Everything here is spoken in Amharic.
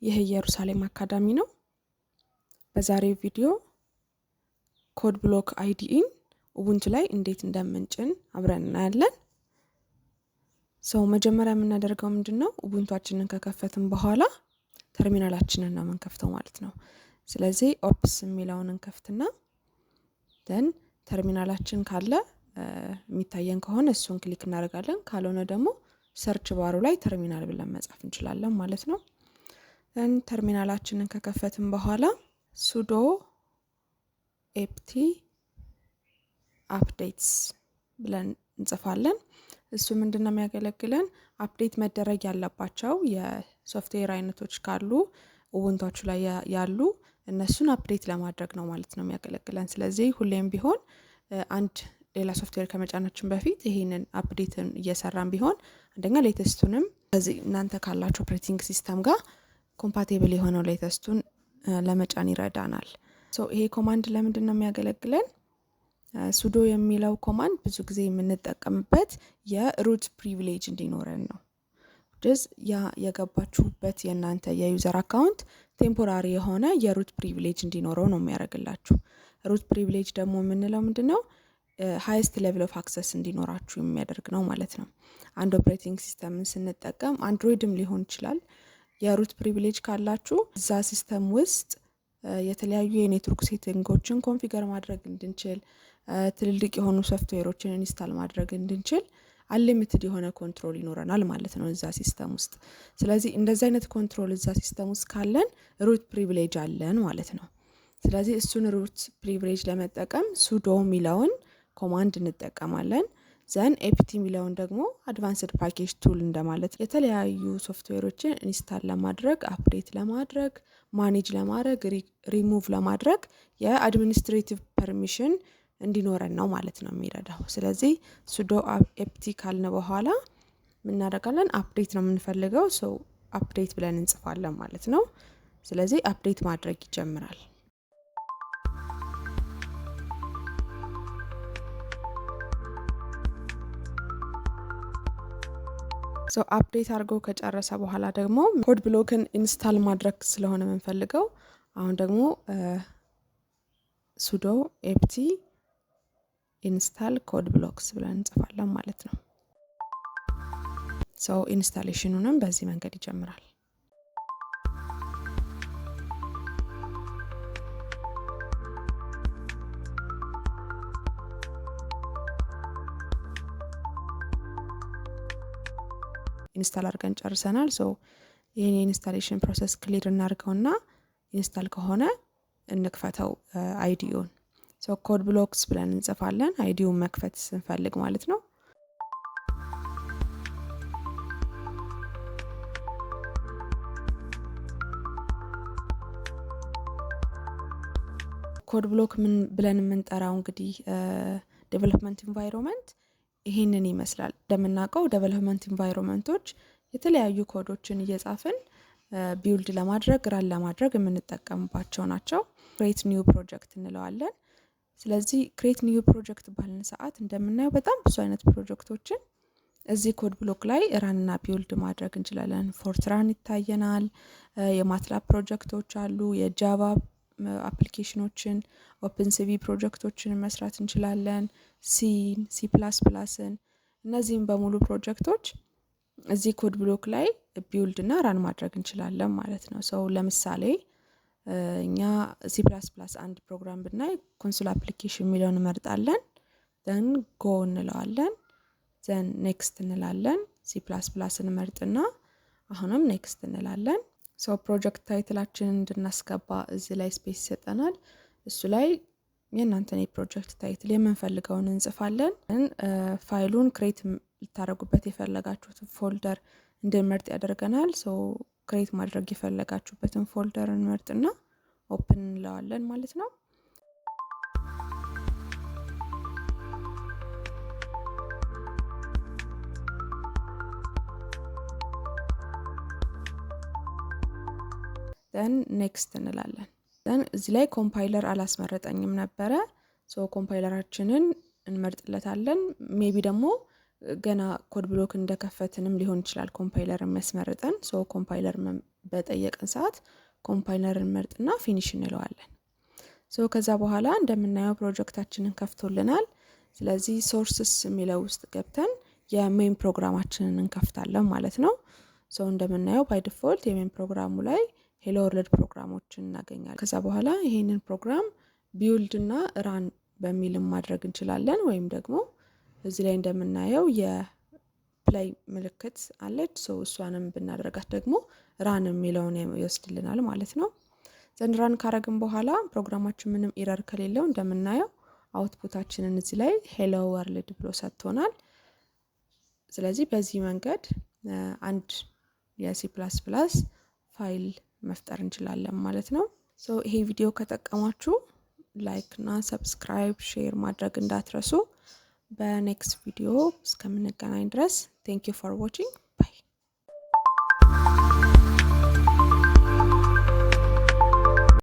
ይህ ኢየሩሳሌም አካዳሚ ነው። በዛሬው ቪዲዮ ኮድ ብሎክ አይዲኢን ኡቡንቱ ላይ እንዴት እንደምንጭን አብረን እናያለን። መጀመሪያ የምናደርገው ምንድነው? ኡቡንቱአችንን ከከፈትን በኋላ ተርሚናላችንን ነው የምንከፍተው ማለት ነው። ስለዚህ ኦፕስ የሚለውን እንከፍትና ደን ተርሚናላችን ካለ የሚታየን ከሆነ እሱን ክሊክ እናደርጋለን። ካልሆነ ደግሞ ሰርች ባሩ ላይ ተርሚናል ብለን መጻፍ እንችላለን ማለት ነው። ተርሚናላችንን ከከፈትን በኋላ sudo apt updates ብለን እንጽፋለን። እሱ ምንድነው የሚያገለግለን? አፕዴት መደረግ ያለባቸው የሶፍትዌር አይነቶች ካሉ ኡቡንቱአችሁ ላይ ያሉ እነሱን አፕዴት ለማድረግ ነው ማለት ነው የሚያገለግለን። ስለዚህ ሁሌም ቢሆን አንድ ሌላ ሶፍትዌር ከመጫናችን በፊት ይሄንን አፕዴትን እየሰራን ቢሆን አንደኛ ሌተስቱንም እዚህ እናንተ ካላችሁ ኦፕሬቲንግ ሲስተም ጋር ኮምፓቲብል የሆነው ሌተስቱን ለመጫን ይረዳናል። ይሄ ኮማንድ ለምንድነው የሚያገለግለን? sudo የሚለው ኮማንድ ብዙ ጊዜ የምንጠቀምበት የሩት ፕሪቪሌጅ እንዲኖረን ነው። ያ የገባችሁበት የእናንተ የዩዘር አካውንት ቴምፖራሪ የሆነ የሩት ፕሪቪሌጅ እንዲኖረው ነው የሚያደርግላችሁ። ሩት ፕሪቪሌጅ ደግሞ የምንለው ምንድነው? ሃይስት ሌቭል ኦፍ አክሰስ እንዲኖራችሁ የሚያደርግ ነው ማለት ነው። አንድ ኦፕሬቲንግ ሲስተምን ስንጠቀም አንድሮይድም ሊሆን ይችላል። የሩት ፕሪቪሌጅ ካላችሁ እዛ ሲስተም ውስጥ የተለያዩ የኔትወርክ ሴቲንጎችን ኮንፊገር ማድረግ እንድንችል፣ ትልልቅ የሆኑ ሶፍትዌሮችን ኢንስታል ማድረግ እንድንችል አንሊሚትድ የሆነ ኮንትሮል ይኖረናል ማለት ነው እዛ ሲስተም ውስጥ። ስለዚህ እንደዚህ አይነት ኮንትሮል እዛ ሲስተም ውስጥ ካለን ሩት ፕሪቪሌጅ አለን ማለት ነው። ስለዚህ እሱን ሩት ፕሪቪሌጅ ለመጠቀም sudo የሚለውን ኮማንድ እንጠቀማለን። ዘን apt የሚለውን ደግሞ አድቫንስድ ፓኬጅ ቱል እንደማለት የተለያዩ ሶፍትዌሮችን ኢንስታል ለማድረግ፣ አፕዴት ለማድረግ፣ ማኔጅ ለማድረግ፣ ሪሙቭ ለማድረግ የአድሚኒስትሬቲቭ ፐርሚሽን እንዲኖረን ነው ማለት ነው የሚረዳው። ስለዚህ sudo apt ካልን በኋላ እናደርጋለን አፕዴት ነው የምንፈልገው አፕዴት ብለን እንጽፋለን ማለት ነው። ስለዚህ አፕዴት ማድረግ ይጀምራል። አፕዴት አድርጎ ከጨረሰ በኋላ ደግሞ ኮድ ብሎክን ኢንስታል ማድረግ ስለሆነ የምንፈልገው አሁን ደግሞ sudo apt ኢንስታል ኮድ ብሎክስ ብለን እንጽፋለን ማለት ነው። ኢንስታሌሽኑንም በዚህ መንገድ ይጀምራል። ኢንስታል አድርገን ጨርሰናል። ይሄን የኢንስታሌሽን ፕሮሰስ ክሊር እናድርገውና ኢንስታል ከሆነ እንክፈተው አይዲውን። ኮድ ብሎክስ ብለን እንጽፋለን አይዲውን መክፈት ስንፈልግ ማለት ነው። ኮድ ብሎክ ምን ብለን የምንጠራው እንግዲህ ዴቨሎፕመንት ኢንቫይሮንመንት ይሄንን ይመስላል። እንደምናውቀው ዴቨሎፕመንት ኢንቫይሮንመንቶች የተለያዩ ኮዶችን እየጻፍን ቢልድ ለማድረግ ራን ለማድረግ የምንጠቀምባቸው ናቸው። ክሬት ኒው ፕሮጀክት እንለዋለን። ስለዚህ ክሬት ኒው ፕሮጀክት ባልን ሰዓት እንደምናየው በጣም ብዙ አይነት ፕሮጀክቶችን እዚህ ኮድ ብሎክ ላይ ራንና ቢልድ ማድረግ እንችላለን። ፎርትራን ይታየናል። የማትላብ ፕሮጀክቶች አሉ። የጃቫ አፕሊኬሽኖችን፣ ኦፕንሲቪ ፕሮጀክቶችን መስራት እንችላለን። ሲ++ን እነዚህም በሙሉ ፕሮጀክቶች እዚህ ኮድ ብሎክ ላይ ቢልድ እና ራን ማድረግ እንችላለን ማለት ነው። ለምሳሌ እኛ C++ አንድ ፕሮግራም ብናይ ኮንሶል አፕሊኬሽን የሚለውን እንመርጣለን። ዘን ጎ እንለዋለን። ዘን ኔክስት እንላለን። C++ን እንመርጥና አሁንም ኔክስት እንላለን። ፕሮጀክት ታይትላችንን እንድናስገባ እዚህ ላይ ስፔስ ይሰጠናል። እሱ ላይ የእናንተን የፕሮጀክት ታይትል የምንፈልገውን እንጽፋለን። ፋይሉን ክሬት ልታደርጉበት የፈለጋችሁትን ፎልደር እንድንመርጥ ያደርገናል። ክሬት ማድረግ የፈለጋችሁበትን ፎልደር እንመርጥና ኦፕን እንለዋለን ማለት ነው። ዘን ኔክስት እንላለን። ዘን እዚህ ላይ ኮምፓይለር አላስመረጠኝም ነበረ። ኮምፓይለራችንን እንመርጥለታለን። ሜቢ ደግሞ ገና ኮድ ብሎክ እንደከፈትንም ሊሆን ይችላል ኮምፓይለር የሚያስመርጠን። ኮምፓይለር በጠየቀን ሰዓት ኮምፓይለርን መርጥና ፊኒሽ እንለዋለን። ከዛ በኋላ እንደምናየው ፕሮጀክታችንን ከፍቶልናል። ስለዚህ ሶርስስ የሚለው ውስጥ ገብተን የሜን ፕሮግራማችንን እንከፍታለን ማለት ነው። እንደምናየው ባይ ዲፎልት የሜን ፕሮግራሙ ላይ ሄሎ ወርልድ ፕሮግራሞችን እናገኛለን። ከዛ በኋላ ይሄንን ፕሮግራም ቢውልድ እና ራን በሚልም ማድረግ እንችላለን፣ ወይም ደግሞ እዚህ ላይ እንደምናየው የፕላይ ምልክት አለች። እሷንም ብናደርጋት ደግሞ ራን የሚለውን ይወስድልናል ማለት ነው። ዘንድ ራን ካረግን በኋላ ፕሮግራማችን ምንም ኢረር ከሌለው እንደምናየው አውትፑታችንን እዚህ ላይ ሄሎ ወርልድ ብሎ ሰጥቶናል። ስለዚህ በዚህ መንገድ አንድ የሲ ፕላስ ፕላስ ፋይል መፍጠር እንችላለን ማለት ነው። ይሄ ቪዲዮ ከጠቀማችሁ ላይክ እና ሰብስክራይብ ሼር ማድረግ እንዳትረሱ። በኔክስት ቪዲዮ እስከምንገናኝ ድረስ ቴንክ ዩ ፎር ዋቺንግ ባይ።